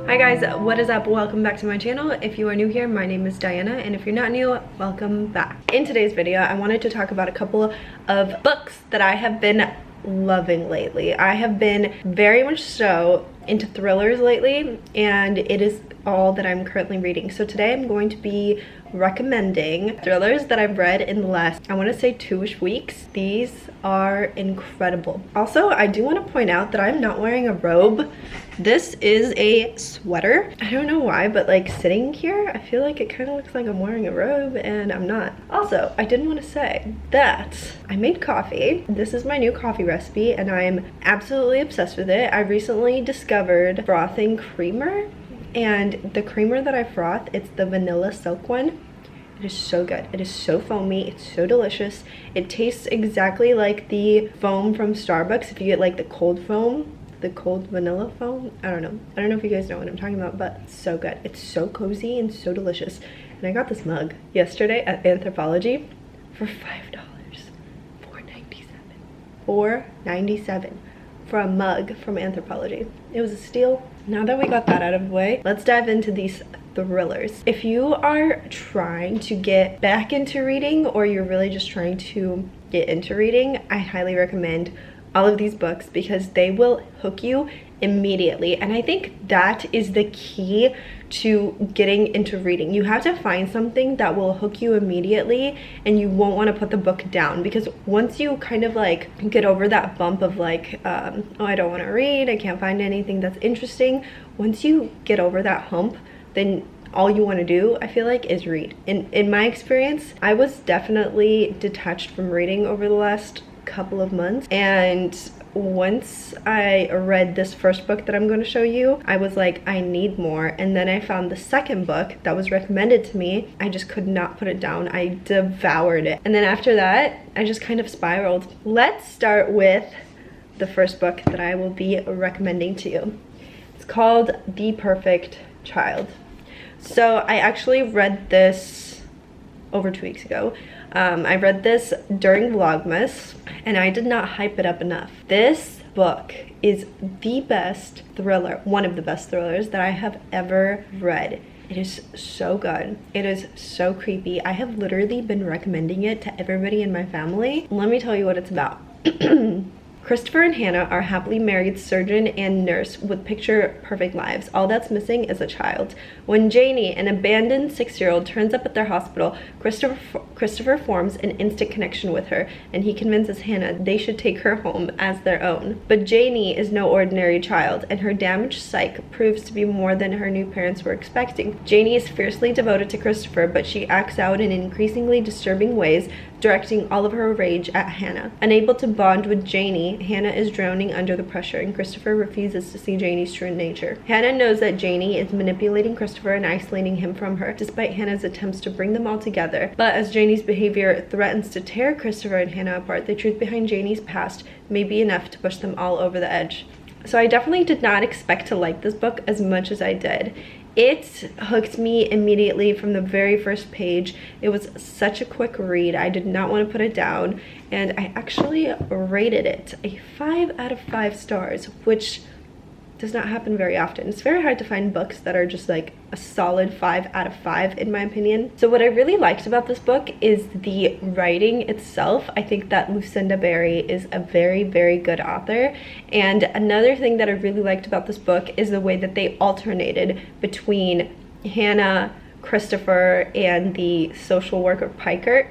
Hi guys, what is up? Welcome back to my channel. If you are new here, my name is Diana, and if you're not new, welcome back. In today's video, I wanted to talk about a couple of books that I have been loving lately. I have been very much so into thrillers lately, and it is all that I'm currently reading. So today I'm going to be recommending thrillers that I've read in the last, I want to say 2-ish weeks. These are incredible. Also, I do want to point out that I'm not wearing a robe. This is a sweater. I don't know why, but like sitting here, I feel like it kind of looks like I'm wearing a robe, and I'm not. Also, I did want to say that I made coffee. This is my new coffee recipe, and I'm absolutely obsessed with it. I recently discovered frothing creamer, and the creamer that I froth, it's the vanilla silk one. It is so good. It is so foamy. It's so delicious. It tastes exactly like the foam from Starbucks. If you get like the cold foam, the cold vanilla foam. I don't know if you guys know what I'm talking about, but it's so good. It's so cozy and so delicious. And I got this mug yesterday at Anthropologie for $5. $4.97 for a mug from Anthropologie. It was a steal. Now that we got that out of the way, let's dive into these thrillers. If you are trying to get back into reading, or you're really just trying to get into reading, I highly recommend all of these books because they will hook you immediately. And I think that is the key to getting into reading. You have to find something that will hook you immediately, and you won't want to put the book down, because once you kind of like get over that bump of like oh, I don't want to read, I can't find anything that's interesting, once you get over that hump, then all you want to do, I feel like, is read. In my experience, I was definitely detached from reading over the last couple of months, and once I read this first book that I'm going to show you, I was like, I need more. And then I found the second book that was recommended to me. I just could not put it down. I devoured it. And then after that, I just kind of spiraled. Let's start with the first book that I will be recommending to you. It's called The Perfect Child. So I actually read this over 2 weeks ago. I read this during Vlogmas, and I did not hype it up enough. This book is the best thriller, one of the best thrillers that I have ever read. It is so good. It is so creepy. I have literally been recommending it to everybody in my family. Let me tell you what it's about. Christopher and Hannah are happily married surgeon and nurse with picture-perfect lives. All that's missing is a child. When Janie, an abandoned 6-year-old, turns up at their hospital, Christopher forms an instant connection with her, and he convinces Hannah they should take her home as their own. But Janie is no ordinary child, and her damaged psyche proves to be more than her new parents were expecting. Janie is fiercely devoted to Christopher, but she acts out in increasingly disturbing ways, directing all of her rage at Hannah. Unable to bond with Janie, Hannah is drowning under the pressure, and Christopher refuses to see Janie's true nature. Hannah knows that Janie is manipulating Christopher and isolating him from her, despite Hannah's attempts to bring them all together. But as Janie's behavior threatens to tear Christopher and Hannah apart, the truth behind Janie's past may be enough to push them all over the edge. So I definitely did not expect to like this book as much as I did. It hooked me immediately from the very first page. It was such a quick read. I did not want to put it down, and I actually rated it a 5 out of 5 stars, which does not happen very often. It's very hard to find books that are just like a solid 5 out of 5 in my opinion. So what I really liked about this book is the writing itself. I think that Lucinda Berry is a very, very good author. And another thing that I really liked about this book is the way that they alternated between Hannah, Christopher, and the social worker Piper,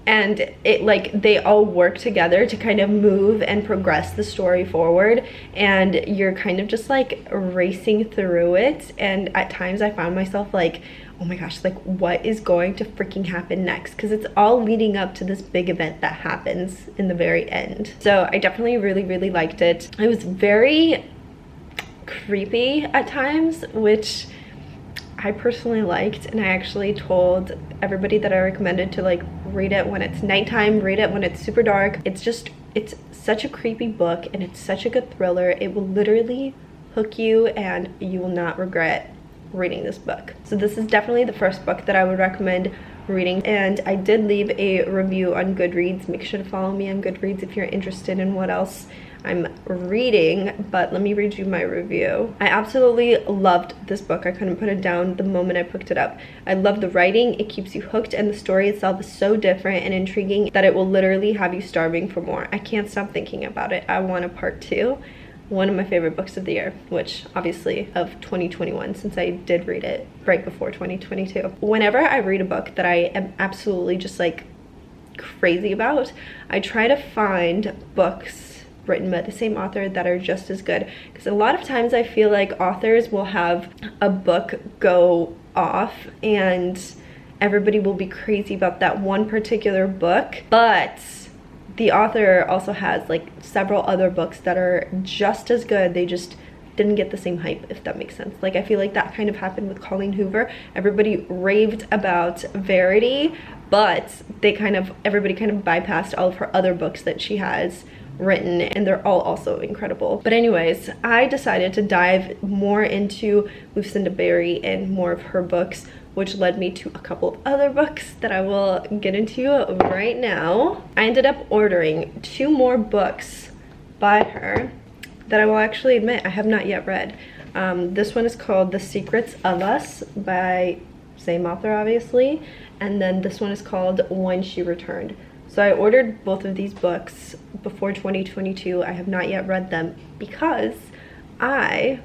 and it like they all work together to kind of move and progress the story forward, and you're kind of just like racing through it. And at times I found myself like, oh my gosh, like what is going to freaking happen next, because it's all leading up to this big event that happens in the very end. So I definitely really liked it. It was very creepy at times, which I personally liked, and I actually told everybody that I recommended to like read it when it's nighttime, read it when it's super dark. It's such a creepy book, and it's such a good thriller. It will literally hook you, and you will not regret reading this book. So this is definitely the first book that I would recommend reading, and I did leave a review on Goodreads. Make sure to follow me on Goodreads if you're interested in what else I'm reading, but let me read you my review. I absolutely loved this book. I couldn't put it down the moment I picked it up. I love the writing, it keeps you hooked, and the story itself is so different and intriguing that it will literally have you starving for more. I can't stop thinking about it. I want a part 2. One of my favorite books of the year, which obviously of 2021, since I did read it right before 2022. Whenever I read a book that I am absolutely just like crazy about, I try to find books written by the same author that are just as good, because a lot of times I feel like authors will have a book go off and everybody will be crazy about that one particular book, but the author also has like several other books that are just as good. They just didn't get the same hype, if that makes sense. Like I feel like that kind of happened with Colleen Hoover. Everybody raved about Verity, but everybody kind of bypassed all of her other books that she has written, and they're all also incredible. But anyways, I decided to dive more into Lucinda Berry and more of her books, which led me to a couple of other books that I will get into right now. I ended up ordering 2 more books by her that I will actually admit I have not yet read. This one is called The Secrets of Us by same author obviously, and then this one is called When She Returned. So I ordered both of these books before 2022. I have not yet read them because I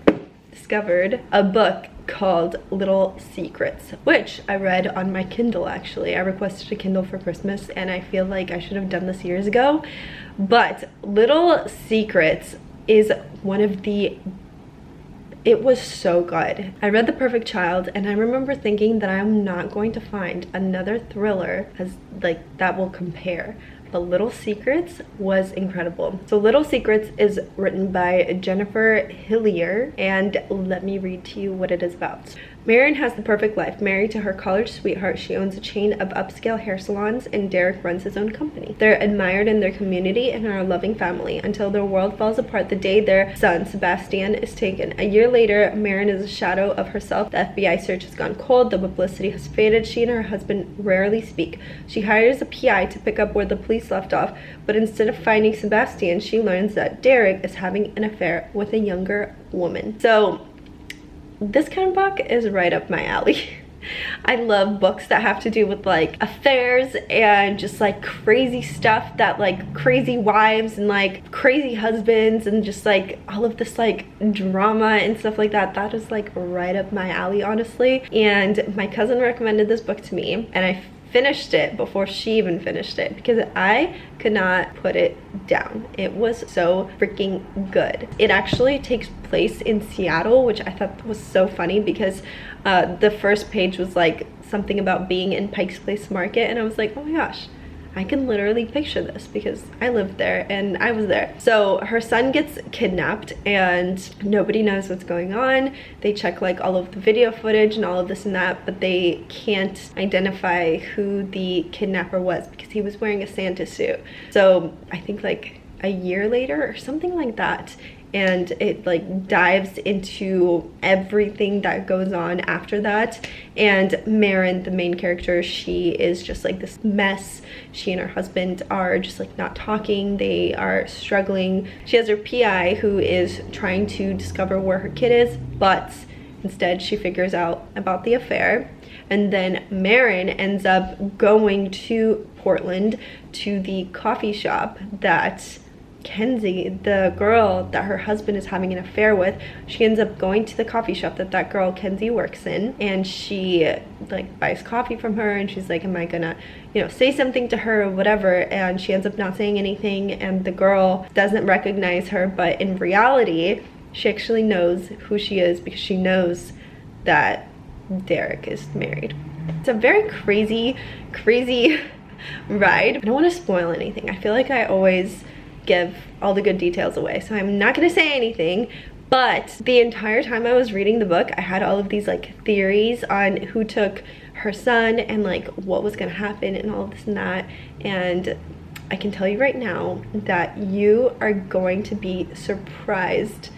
discovered a book called Little Secrets, which I read on my Kindle actually. I requested a Kindle for Christmas and I feel like I should have done this years ago. But Little Secrets is one of the... It was so good. I read The Perfect Child and I remember thinking that I'm not going to find another thriller that will compare. But Little Secrets was incredible. So Little Secrets is written by Jennifer Hillier, and let me read to you what it is about. Marion has the perfect life. Married to her college sweetheart, she owns a chain of upscale hair salons, and Derek runs his own company. They're admired in their community and are a loving family until their world falls apart the day their son, Sebastian, is taken. A year later, Marion is a shadow of herself. The FBI search has gone cold. The publicity has faded. She and her husband rarely speak. She hires a PI to pick up where the police left off, but instead of finding Sebastian, she learns that Derek is having an affair with a younger woman. So this kind of book is right up my alley. I love books that have to do with like affairs and just like crazy stuff, that like crazy wives and like crazy husbands and just like all of this like drama and stuff like that. That is like right up my alley, honestly. And my cousin recommended this book to me and I finished it before she even finished it because I could not put it down. It was so freaking good. It actually takes place in Seattle, which I thought was so funny because the first page was like something about being in Pike's Place Market, and I was like, oh my gosh, I can literally picture this because I lived there and I was there. So her son gets kidnapped and nobody knows what's going on. They check like all of the video footage and all of this and that, but they can't identify who the kidnapper was because he was wearing a Santa suit. So I think like a year later or something like that, and it like dives into everything that goes on after that. And Marin, the main character, she is just like this mess. She and her husband are just like not talking. They are struggling. She has her PI who is trying to discover where her kid is, but instead she figures out about the affair. And then Marin ends up going to Portland to the coffee shop that Kenzie, the girl that her husband is having an affair with, she ends up going to the coffee shop that girl Kenzie works in, and she like buys coffee from her, and she's like, am I gonna, you know, say something to her or whatever, and she ends up not saying anything, and the girl doesn't recognize her, but in reality she actually knows who she is because she knows that Derek is married. It's a very crazy ride. I don't want to spoil anything. I feel like I always give all the good details away, so I'm not gonna say anything. But the entire time I was reading the book, I had all of these like theories on who took her son and like what was gonna happen and all of this and that, and I can tell you right now that you are going to be surprised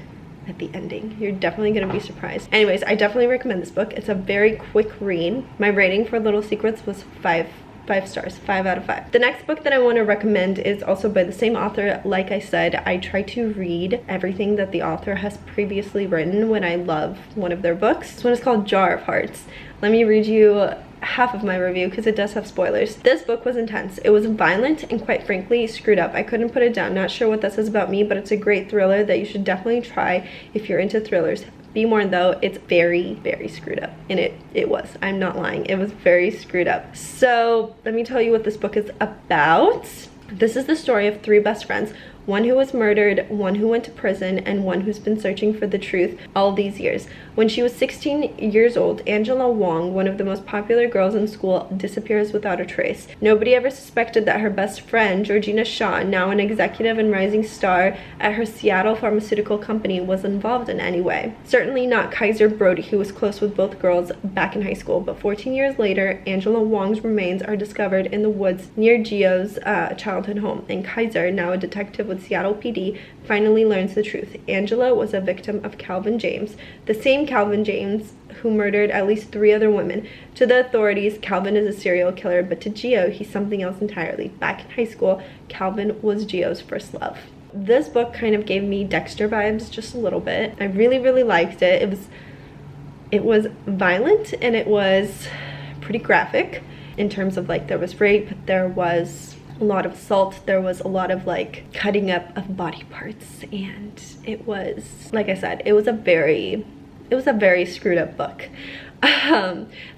at the ending. You're definitely gonna be surprised. Anyways, I definitely recommend this book. It's a very quick read. My rating for Little Secrets was 5 5 stars, 5 out of 5. The next book that I want to recommend is also by the same author. Like I said, I try to read everything that the author has previously written when I love one of their books. This one is called Jar of Hearts. Let me read you half of my review because it does have spoilers. This book was intense. It was violent and quite frankly screwed up. I couldn't put it down. Not sure what that says about me, but it's a great thriller that you should definitely try if you're into thrillers. Be warned though, it's very, very screwed up. And it was. I'm not lying. It was very screwed up. So let me tell you what this book is about. This is the story of 3 best friends. One who was murdered, one who went to prison, and one who's been searching for the truth all these years. When she was 16 years old, Angela Wong, one of the most popular girls in school, disappears without a trace. Nobody ever suspected that her best friend, Georgina Shaw, now an executive and rising star at her Seattle pharmaceutical company, was involved in any way. Certainly not Kaiser Brody, who was close with both girls back in high school, but 14 years later, Angela Wong's remains are discovered in the woods near Gio's childhood home, and Kaiser, now a detective with Seattle PD, finally learns the truth. Angela was a victim of Calvin James, the same Calvin James who murdered at least 3 other women. To the authorities, Calvin is a serial killer, but to Gio, he's something else entirely. Back in high school, Calvin was Gio's first love. This book kind of gave me Dexter vibes just a little bit. I really, really liked it. It was violent and it was pretty graphic in terms of like there was rape, there was a lot of assault, there was a lot of like cutting up of body parts, and it was, like I said, it was a very screwed up book.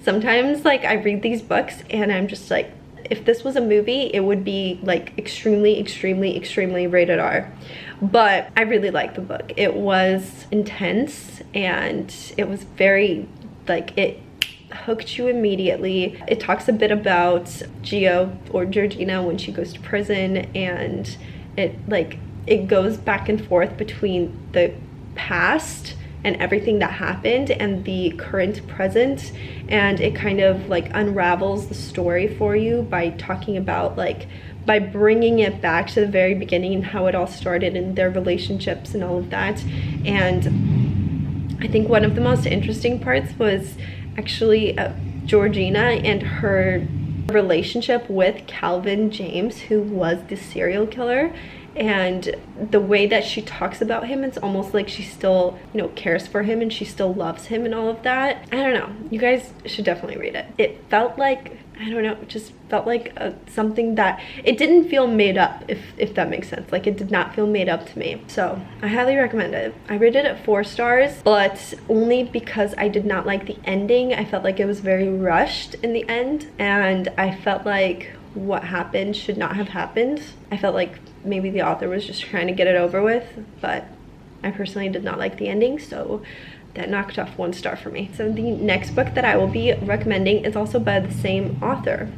Sometimes like I read these books and I'm just like, if this was a movie, it would be like extremely, extremely, extremely rated R. But I really liked the book. It was intense and it was very like, it hooked you immediately. It talks a bit about Gio or Georgina when she goes to prison, and it goes back and forth between the past and everything that happened and the current present, and it kind of like unravels the story for you by talking about like, by bringing it back to the very beginning and how it all started and their relationships and all of that. And I think one of the most interesting parts was actually Georgina and her relationship with Calvin James, who was the serial killer, and the way that she talks about him, it's almost like she still, you know, cares for him and she still loves him and all of that. I don't know, you guys should definitely read it. It felt like, I don't know, it just felt like something that, it didn't feel made up, if that makes sense. Like, it did not feel made up to me. So I highly recommend it. I rated it 4 stars, but only because I did not like the ending. I felt like it was very rushed in the end, and I felt like what happened should not have happened. I felt like maybe the author was just trying to get it over with, but I personally did not like the ending, so that knocked off 1 star for me. So the next book that I will be recommending is also by the same author,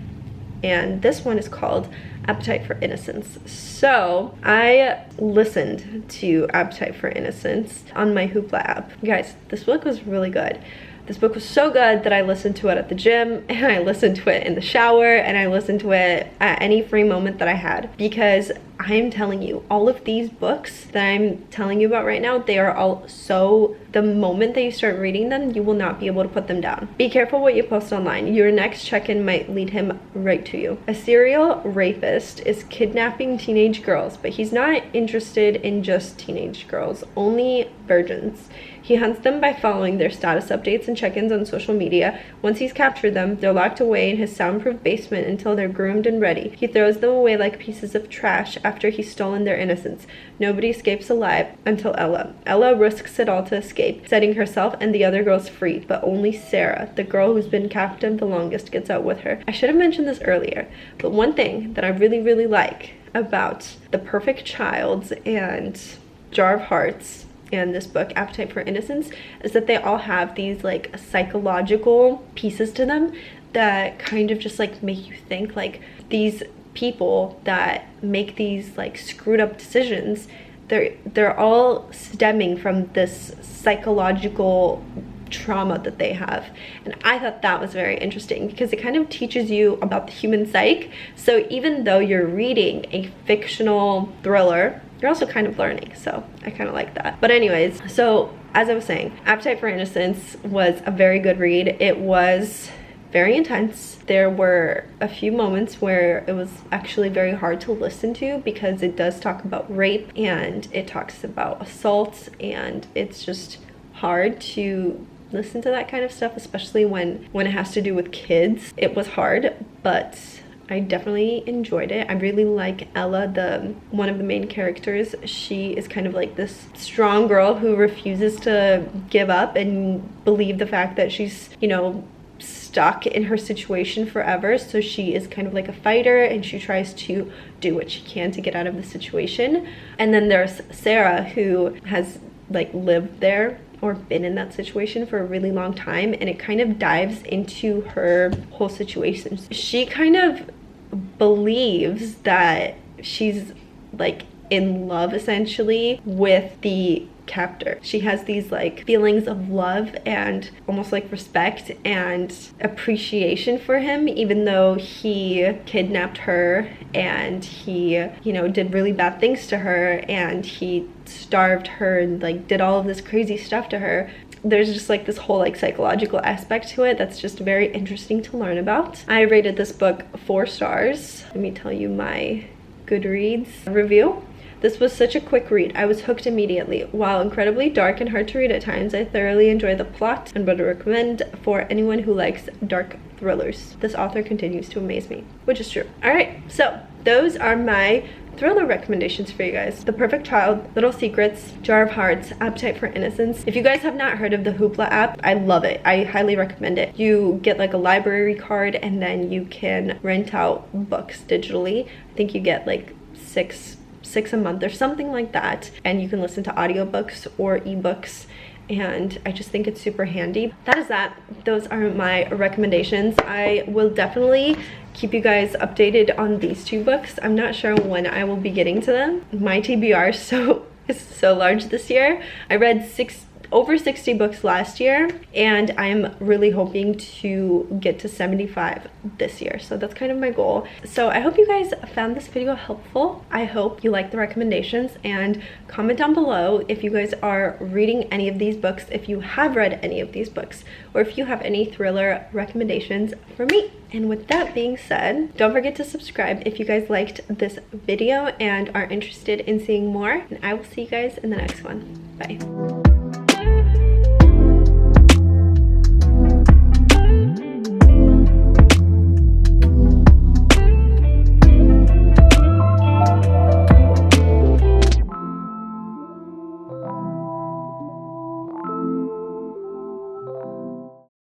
and this one is called Appetite for Innocence. So I listened to Appetite for Innocence on my Hoopla app. You guys, this book was really good. This book was so good that I listened to it at the gym, and I listened to it in the shower, and I listened to it at any free moment that I had, because I am telling you, all of these books that I'm telling you about right now, they are all so, the moment that you start reading them, you will not be able to put them down. Be careful what you post online. Your next check-in might lead him right to you. A serial rapist is kidnapping teenage girls, but he's not interested in just teenage girls, only virgins. He hunts them by following their status updates and check-ins on social media. Once he's captured them, they're locked away in his soundproof basement until they're groomed and ready. He throws them away like pieces of trash after he's stolen their innocence. Nobody escapes alive until Ella. Ella risks it all to escape, setting herself and the other girls free, but only Sarah, the girl who's been captive the longest, gets out with her. I should have mentioned this earlier, but one thing that I really, really like about The Perfect Child and Jar of Hearts and this book, Appetite for Innocence, is that they all have these like psychological pieces to them that kind of just like make you think. Like, these people that make these like screwed up decisions, they're all stemming from this psychological trauma that they have. And I thought that was very interesting because it kind of teaches you about the human psyche. So even though you're reading a fictional thriller, you're also kind of learning, so I kind of like that. But anyways, so as I was saying, Appetite for Innocence was a very good read. It was very intense. There were a few moments where it was actually very hard to listen to because it does talk about rape and it talks about assault, and it's just hard to listen to that kind of stuff, especially when it has to do with kids. It was hard, but I definitely enjoyed it. I really like Ella, one of the main characters. She is kind of like this strong girl who refuses to give up and believe the fact that she's, you know, stuck in her situation forever. So she is kind of like a fighter and she tries to do what she can to get out of the situation. And then there's Sarah, who has like lived there or been in that situation for a really long time, and it kind of dives into her whole situation. She kind of believes that she's like in love essentially with the captor. She has these like feelings of love and almost like respect and appreciation for him, even though he kidnapped her and he, you know, did really bad things to her and he starved her and like did all of this crazy stuff to her. There's just like this whole like psychological aspect to it that's just very interesting to learn about. I rated this book 4 stars. Let me tell you my Goodreads review. This was such a quick read. I was hooked immediately. While incredibly dark and hard to read at times, I thoroughly enjoy the plot and would recommend for anyone who likes dark thrillers. This author continues to amaze me, which is true. All right, so those are my thriller recommendations for you guys. The Perfect Child, Little Secrets, Jar of Hearts, Appetite for Innocence. If you guys have not heard of the Hoopla app, I love it. I highly recommend it. You get like a library card and then you can rent out books digitally. I think you get like six a month or something like that, and you can listen to audiobooks or ebooks, and I just think it's super handy. That is that. Those are my recommendations. I will definitely keep you guys updated on these 2 books. I'm not sure when I will be getting to them. My TBR is so large this year. I read over 60 books last year, and I'm really hoping to get to 75 this year. So that's kind of my goal. So I hope you guys found this video helpful. I hope you like the recommendations, and comment down below if you guys are reading any of these books, if you have read any of these books, or if you have any thriller recommendations for me. And with that being said, don't forget to subscribe if you guys liked this video and are interested in seeing more, and I will see you guys in the next one. Bye.